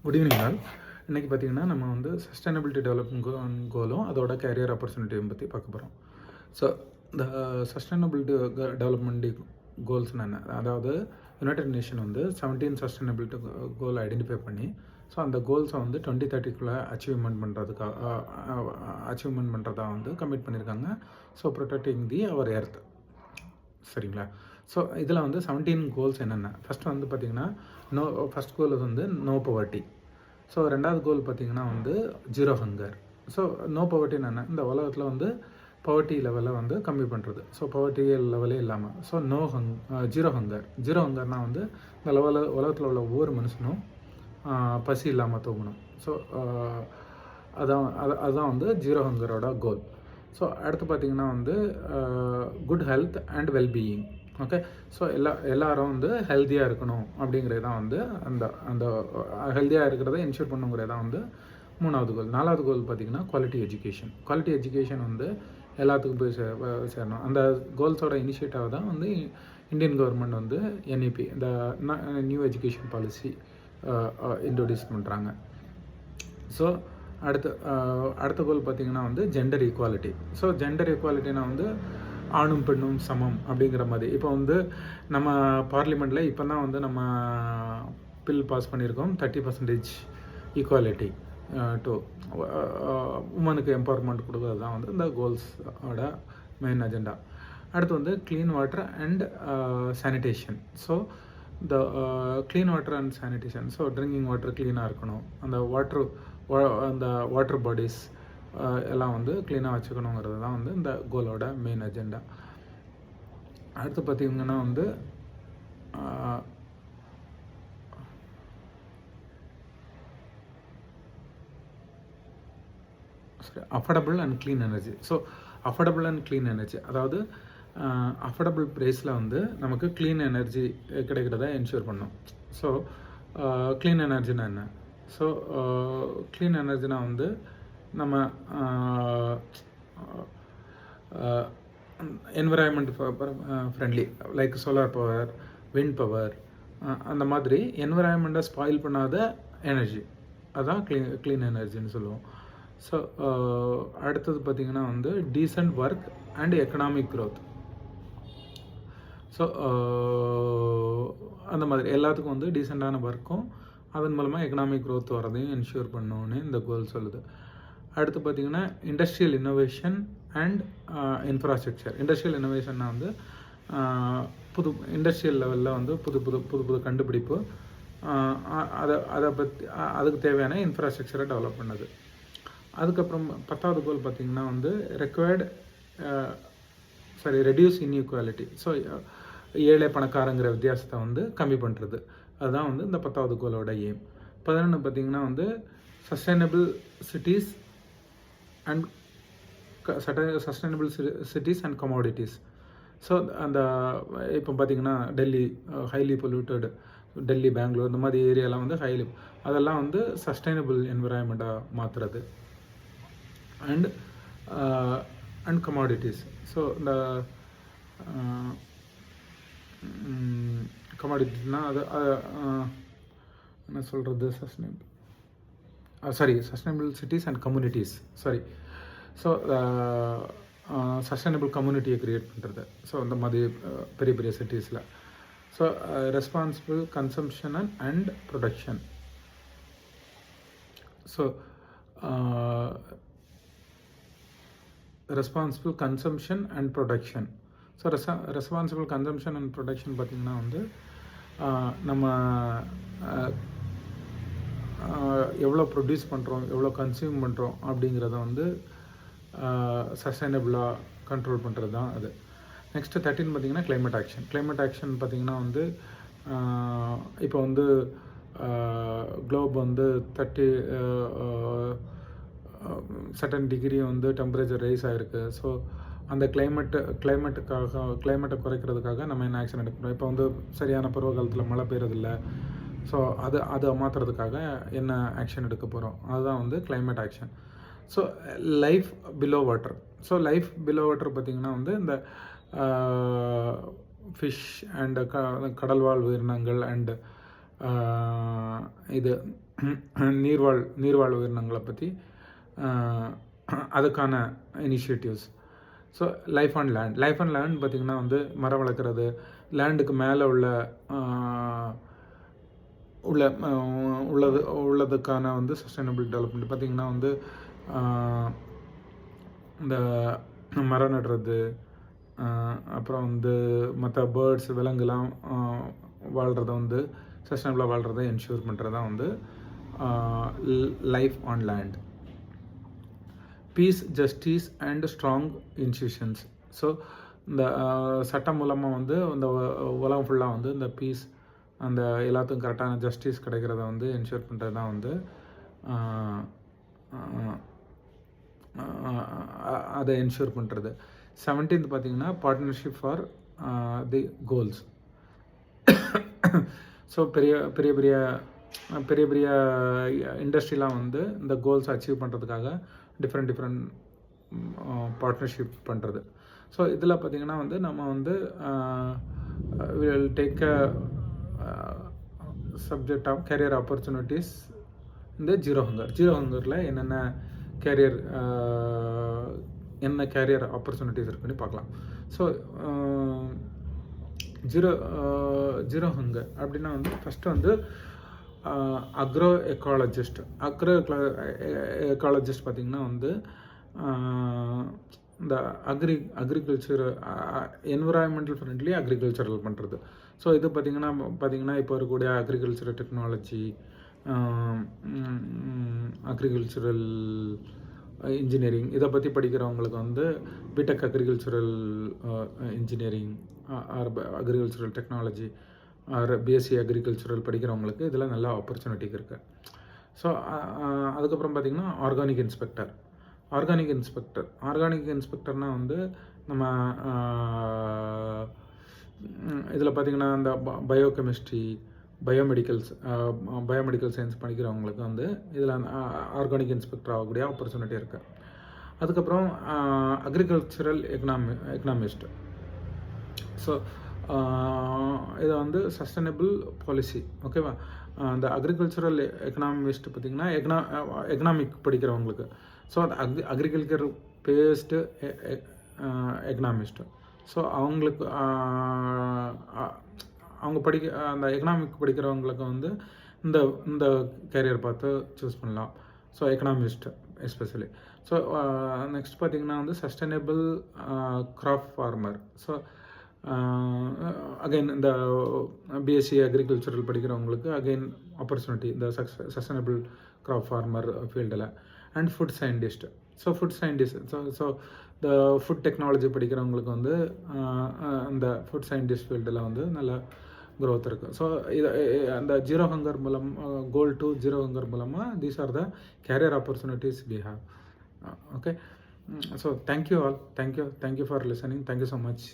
Good evening all. இன்றைக்கி பார்த்திங்கன்னா நம்ம வந்து சஸ்டைனபிலிட்டி டெவலப்மெண்ட் கோலும் அதோட கேரியர் ஆப்பர்ச்சுனிட்டியும் பற்றி பார்க்க போகிறோம். ஸோ இந்த சஸ்டைனபிலிட்டி டெவலப்மெண்ட் கோல்ஸ் என்ன, அதாவது யுனைடெட் நேஷன் வந்து 17 சஸ்டைனபிலிட்டி கோல் ஐடென்டிஃபை பண்ணி ஸோ அந்த கோல்ஸை வந்து 2030 அச்சீவ்மெண்ட் பண்ணுறதா வந்து கமிட் பண்ணியிருக்காங்க. ஸோ ப்ரொடெக்டிங் தி அவர் எர்த். சரிங்களா? ஸோ இதில் வந்து 17 கோல்ஸ் என்னென்ன, ஃபஸ்ட்டு வந்து பார்த்திங்கன்னா ஃபஸ்ட் கோல் வந்து நோ பவர்ட்டி. ஸோ ரெண்டாவது கோல் பார்த்திங்கன்னா வந்து zero hunger. So no poverty என்னென்ன, இந்த உலகத்தில் வந்து பவர்ட்டி லெவலில் வந்து கம்மி பண்ணுறது. ஸோ பவர்ட்டி லெவலே இல்லாமல் ஸோ ஜீரோ ஹங்கர். ஜீரோ ஹங்கர்னால் வந்து இந்த உலகத்தில் உள்ள ஒவ்வொரு மனுஷனும் பசி இல்லாமல் தூங்கணும். ஸோ அதுதான் வந்து ஜீரோ ஹங்கரோட கோல். ஸோ அடுத்து பார்த்திங்கன்னா வந்து good health and wellbeing. Okay, so எல்லாரும் வந்து ஹெல்த்தியாக இருக்கணும் அப்படிங்கிறது தான் வந்து அந்த அந்த ஹெல்த்தியாக இருக்கிறத என்ஷூர் பண்ணுங்கிறது தான் வந்து மூணாவது கோல். நாலாவது கோல் பார்த்திங்கன்னா குவாலிட்டி எஜுகேஷன். குவாலிட்டி எஜுகேஷன் வந்து எல்லாத்துக்கும் போய் சேரணும். அந்த கோல்ஸோட இனிஷியேட்டிவ் தான் வந்து இந்தியன் கவர்மெண்ட் வந்து என்இபி, இந்த நியூ எஜுகேஷன் பாலிசி இன்ட்ரடியூஸ் பண்ணுறாங்க. ஸோ அடுத்த கோல் பார்த்திங்கன்னா வந்து ஜெண்டர் ஈக்குவாலிட்டி. ஸோ ஜெண்டர் ஈக்குவாலிட்டினா வந்து ஆணும் பெண்ணும் சமம் அப்படிங்கிற மாதிரி. இப்போ வந்து நம்ம பார்லிமெண்ட்டில் இப்போ தான் வந்து நம்ம பில் பாஸ் பண்ணியிருக்கோம், 30% ஈக்குவாலிட்டி டு உமனுக்கு எம்பவர்மெண்ட் கொடுக்கறது தான் வந்து இந்த கோல்ஸோட மெயின் அஜெண்டா. அடுத்து வந்து clean water and sanitation. So இந்த clean water and sanitation, so drinking water க்ளீனாக இருக்கணும், அந்த வாட்டர் பாடிஸ் எல்லாம் வந்து க்ளீனாக வச்சுக்கணுங்கிறது தான் வந்து இந்த கோலோட மெயின் அஜெண்டா. அடுத்து பார்த்திங்கன்னா வந்து affordable and clean energy. So affordable and clean energy, அதாவது அஃபோர்டபுள் ப்ரைஸில் வந்து நமக்கு க்ளீன் எனர்ஜி கிடைக்கிறத என்ஷூர் பண்ணும். ஸோ க்ளீன் எனர்ஜினா என்ன? ஸோ க்ளீன் எனர்ஜினா வந்து நம்ம environment friendly, like solar power, wind power, அந்த மாதிரி என்விரான்மெண்ட்டை ஸ்பாயில் பண்ணாத எனர்ஜி, அதுதான் க்ளீன் எனர்ஜின்னு சொல்லுவோம். ஸோ அடுத்தது பார்த்திங்கன்னா வந்து descent work and economic growth. So அந்த மாதிரி எல்லாத்துக்கும் வந்து டீசெண்டான ஒர்க்கும் அதன் மூலமாக எக்கனாமிக் க்ரோத் வரதையும் என்ஷூர் பண்ணணுன்னு இந்த கோல் சொல்லுது. அடுத்து பார்த்திங்கன்னா industrial innovation and infrastructure. Industrial இன்னோவேஷன்னா வந்து புது இண்டஸ்ட்ரியல் லெவலில் வந்து புது கண்டுபிடிப்பு, அதை பற்றி அதுக்கு தேவையான இன்ஃப்ராஸ்ட்ரக்சரை டெவலப் பண்ணுது. அதுக்கப்புறம் 10வது கோல் பார்த்திங்கன்னா வந்து ரெடியூஸ் இன்இக்வாலிட்டி. ஸோ ஏழை பணக்காரங்கிற வித்தியாசத்தை வந்து கம்மி பண்ணுறது, அதுதான் வந்து இந்த 10வது கோலோட எய்ம். 11 பார்த்திங்கன்னா வந்து sustainable cities and commodities. So அந்த இப்போ பார்த்திங்கன்னா டெல்லி ஹைலி பொல்யூட்டட், டெல்லி, பெங்களூர் இந்த மாதிரி ஏரியாலாம் வந்து அதெல்லாம் வந்து சஸ்டைனபிள் என்விரான்மெண்ட்டாக மாற்றுறது. And commodities. ஸோ இந்த கமாடிட்டிஸ்னால் அது என்ன சொல்கிறது, sustainable cities and communities. So sustainable கம்யூனிட்டியை க்ரியேட் பண்ணுறது. ஸோ இந்த மாதிரி பெரிய சிட்டிஸில். So responsible consumption and production. So responsible consumption and production. So responsible consumption and production பார்த்திங்கன்னா வந்து நம்ம எவ்வளோ ப்ரொடியூஸ் பண்ணுறோம், எவ்வளோ கன்சியூம் பண்ணுறோம் அப்படிங்கிறத வந்து சஸ்டைனபிளாக கண்ட்ரோல் பண்ணுறது தான் அது. நெக்ஸ்ட்டு 13 பார்த்திங்கன்னா கிளைமேட் ஆக்ஷன். கிளைமேட் ஆக்ஷன் பார்த்திங்கன்னா வந்து இப்போ வந்து குளோப் வந்து 30 சர்டன் டிகிரி வந்து டெம்பரேச்சர் ரைஸ் ஆகிருக்கு. ஸோ அந்த கிளைமேட்டை குறைக்கிறதுக்காக நம்ம என்ன ஆக்ஷன் எடுக்கணும். இப்போ வந்து சரியான பருவ காலத்தில் மழை பெய்யறதில்ல. ஸோ அதை மாற்றுறதுக்காக என்ன ஆக்ஷன் எடுக்க போகிறோம், அதுதான் வந்து climate action. So life below water. So life below water பார்த்திங்கன்னா வந்து இந்த ஃபிஷ் அண்ட் கடல்வாழ் உயிரினங்கள் அண்ட் இது நீர்வாழ் உயிரினங்களை பற்றி அதுக்கான initiatives. So life on land பார்த்திங்கன்னா வந்து மரம் வளர்க்குறது, லேண்டுக்கு மேலே உள்ளதுக்கான வந்து சஸ்டைனபிள் டெவலப்மெண்ட் பார்த்திங்கன்னா வந்து இந்த மரம் நடுறது, அப்புறம் வந்து மற்ற பேர்ட்ஸ் விலங்குலாம் வாழ்கிறத வந்து சஸ்டைனபிளாக வாழ்கிறத என்ஷூர் பண்ணுறது தான் வந்து life on land. Peace, justice and strong institutions. So இந்த சட்டம் மூலமாக வந்து இந்த உலகம் ஃபுல்லாக வந்து இந்த பீஸ், அந்த எல்லாத்துக்கும் கரெக்டான ஜஸ்டிஸ் கிடைக்கிறத வந்து என்ஷூர் பண்ணுறது தான் வந்து அதை என்ஷூர் பண்ணுறது. 17th பார்த்திங்கன்னா partnership for the goals. So பெரிய பெரிய இண்டஸ்ட்ரிலாம் வந்து இந்த கோல்ஸ் அச்சீவ் பண்ணுறதுக்காக டிஃப்ரெண்ட் பார்ட்னர்ஷிப் பண்ணுறது. ஸோ இதில் பார்த்திங்கன்னா வந்து நம்ம வந்து will take a subject of career opportunities இந்த ஜீரோ ஹங்கரில் என்னென்ன கேரியர் ஆப்பர்ச்சுனிட்டிஸ் இருக்குன்னு பார்க்கலாம். ஸோ ஜீரோ ஹங்கர் அப்படின்னா வந்து ஃபஸ்ட்டு வந்து அக்ரோ எக்காலஜிஸ்ட் பார்த்திங்கன்னா வந்து இந்த அக்ரிகல்ச்சர் என்விரான்மெண்டல் ஃப்ரெண்ட்லி அக்ரிகல்ச்சரல் பண்ணுறது. ஸோ இது பார்த்திங்கன்னா இப்போ இருக்கக்கூடிய அக்ரிகல்ச்சரல் டெக்னாலஜி, அக்ரிகல்ச்சரல் இன்ஜினியரிங் இதை பற்றி படிக்கிறவங்களுக்கு வந்து BTech agricultural engineering or agricultural technology or BSc agricultural படிக்கிறவங்களுக்கு இதில் நல்ல ஆப்பர்ச்சுனிட்டி இருக்குது. ஸோ அதுக்கப்புறம் பார்த்திங்கன்னா ஆர்கானிக் இன்ஸ்பெக்டர்னால் வந்து நம்ம இதில் பார்த்திங்கன்னா இந்த பயோகெமிஸ்ட்ரி, பயோமெடிக்கல் சயின்ஸ் படிக்கிறவங்களுக்கு வந்து இதில் ஆர்கானிக் இன்ஸ்பெக்டர் ஆகக்கூடிய ஆப்பர்ச்சுனிட்டி இருக்குது. அதுக்கப்புறம் அக்ரிகல்ச்சரல் எக்கனாமிஸ்ட். ஸோ இதை வந்து சஸ்டைனபிள் பாலிசி, ஓகேவா. அந்த அக்ரிகல்ச்சரல் எக்கனாமிஸ்ட் பார்த்திங்கன்னா எக்கனாமிக் படிக்கிறவங்களுக்கு. ஸோ அந்த அக்ரிகல்ச்சர் பேஸ்டு எக்கனாமிஸ்ட்டு. ஸோ அவங்களுக்கு அவங்க அந்த எக்கனாமிக் படிக்கிறவங்களுக்கு வந்து இந்த கேரியர் பார்த்து சூஸ் பண்ணலாம். So economist especially. So next பார்த்திங்கன்னா வந்து sustainable crop farmer. So again இந்த பிஎஸ்சி அக்ரிகல்ச்சரல் படிக்கிறவங்களுக்கு அகைன் ஆப்பர்ச்சுனிட்டி இந்த சஸ்டைனபிள் கிராப் ஃபார்மர் ஃபீல்டில். And food scientist. ஸோ இந்த ஃபுட் டெக்னாலஜி படிக்கிறவங்களுக்கு வந்து அந்த ஃபுட் சயின்டிஸ்ட் ஃபீல்டில் வந்து நல்ல growth இருக்குது. ஸோ இது அந்த ஜீரோ ஹங்கர் மூலம் கோல் டு ஜீரோ ஹங்கர் மூலமாக these are the career opportunities we have. Okay. So thank you all. Thank you for listening. Thank you so much.